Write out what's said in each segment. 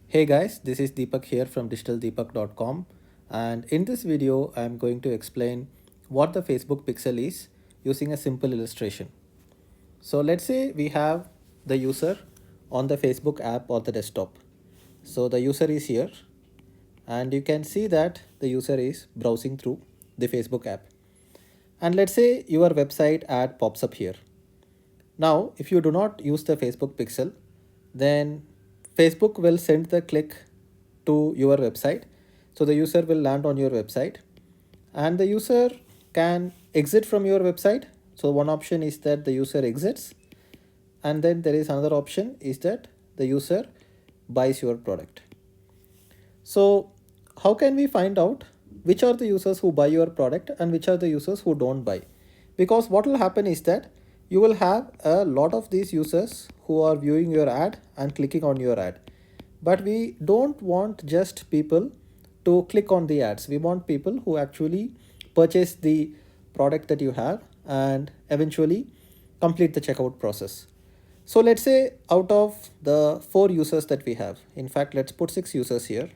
Hey guys, this is Deepak here from digitaldeepak.com, and in this video I'm going to explain what the Facebook pixel is using a simple illustration. So let's say we have the user on the Facebook app or the desktop. So the user is here and you can see that the user is browsing through the Facebook app. And let's say your website ad pops up here. Now, if you do not use the Facebook pixel, then Facebook will send the click to your website. So the user will land on your website and the user can exit from your website. So one option is that the user exits, and then there is another option is that the user buys your product. So how can we find out which are the users who buy your product and which are the users who don't buy? Because what will happen is that you will have a lot of these users who are viewing your ad and clicking on your ad. But we don't want just people to click on the ads. We want people who actually purchase the product that you have and eventually complete the checkout process. So let's say out of the 4 users that we have, in fact, let's put 6 users here.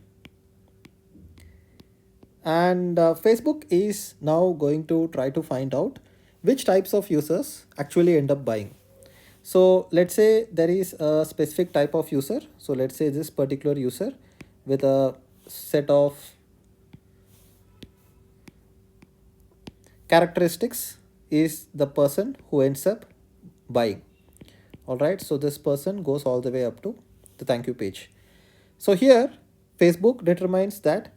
And Facebook is now going to try to find out which types of users actually end up buying. So let's say there is a specific type of user. So let's say this particular user with a set of characteristics is the person who ends up buying. All right, so this person goes all the way up to the thank you page. So here Facebook determines that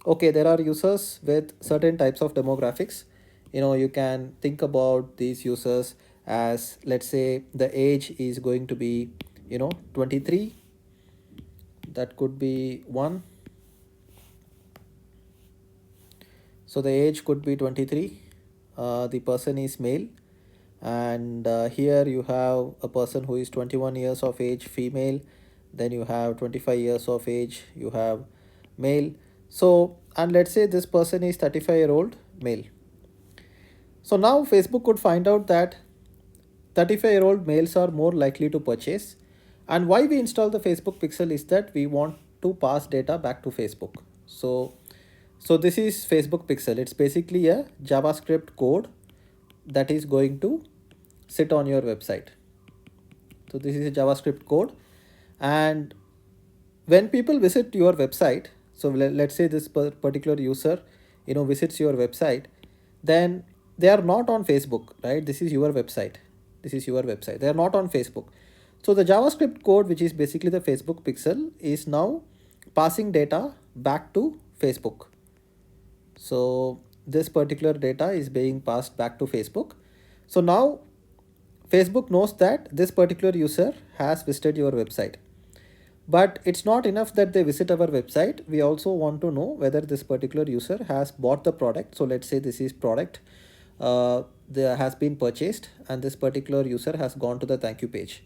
okay, there are users with certain types of demographics. You can think about these users as, let's say, the age is going to be 23. That could be one. So the age could be 23. The person is male, and here you have a person who is 21 years of age, female. Then you have 25 years of age, you have male. So, and let's say this person is 35-year-old male. So now Facebook could find out that 35-year-old males are more likely to purchase. And why we install the Facebook pixel is that we want to pass data back to Facebook. So this is Facebook pixel. It's basically a JavaScript code that is going to sit on your website. So this is a JavaScript code, and when people visit your website, so let's say this particular user visits your website, then they are not on Facebook, right? This is your website. They are not on Facebook. So the JavaScript code, which is basically the Facebook pixel, is now passing data back to Facebook. So this particular data is being passed back to Facebook. So now Facebook knows that this particular user has visited your website. But it's not enough that they visit our website. We also want to know whether this particular user has bought the product. So let's say this is product that has been purchased, and this particular user has gone to the thank you page.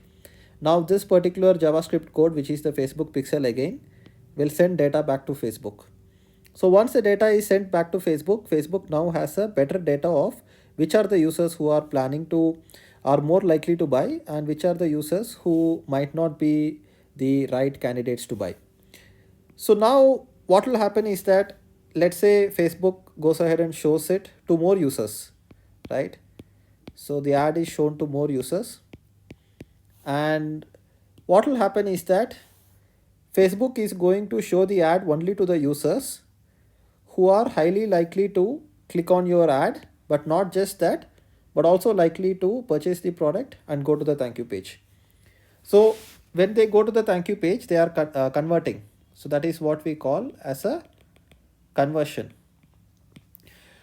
Now this particular JavaScript code, which is the Facebook pixel again, will send data back to Facebook. So once the data is sent back to Facebook, Facebook now has a better data of which are the users who are planning to, are more likely to buy, and which are the users who might not be the right candidates to buy. So now what will happen is that, let's say Facebook goes ahead and shows it to more users, right? So the ad is shown to more users, and what will happen is that Facebook is going to show the ad only to the users who are highly likely to click on your ad, but not just that, but also likely to purchase the product and go to the thank you page. So when they go to the thank you page, they are converting. So that is what we call as a conversion.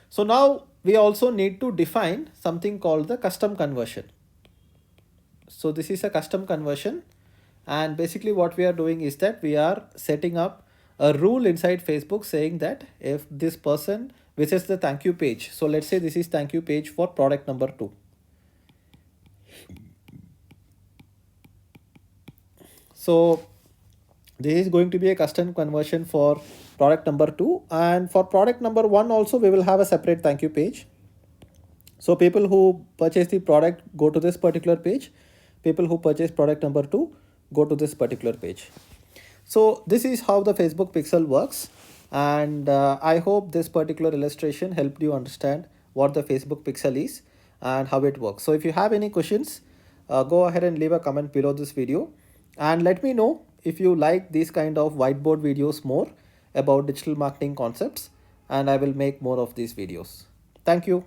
So now we also need to define something called the custom conversion. So this is a custom conversion, and basically what we are doing is that we are setting up a rule inside Facebook saying that if this person visits the thank you page, so let's say this is thank you page for product number 2. So this is going to be a custom conversion for product number 2, and for product number 1 also we will have a separate thank you page. So people who purchase the product go to this particular page, people who purchase product number 2 go to this particular page. So this is how the Facebook pixel works, and I hope this particular illustration helped you understand what the Facebook pixel is and how it works. So if you have any questions, go ahead and leave a comment below this video, and let me know if you like these kind of whiteboard videos more about digital marketing concepts, and I will make more of these videos. Thank you.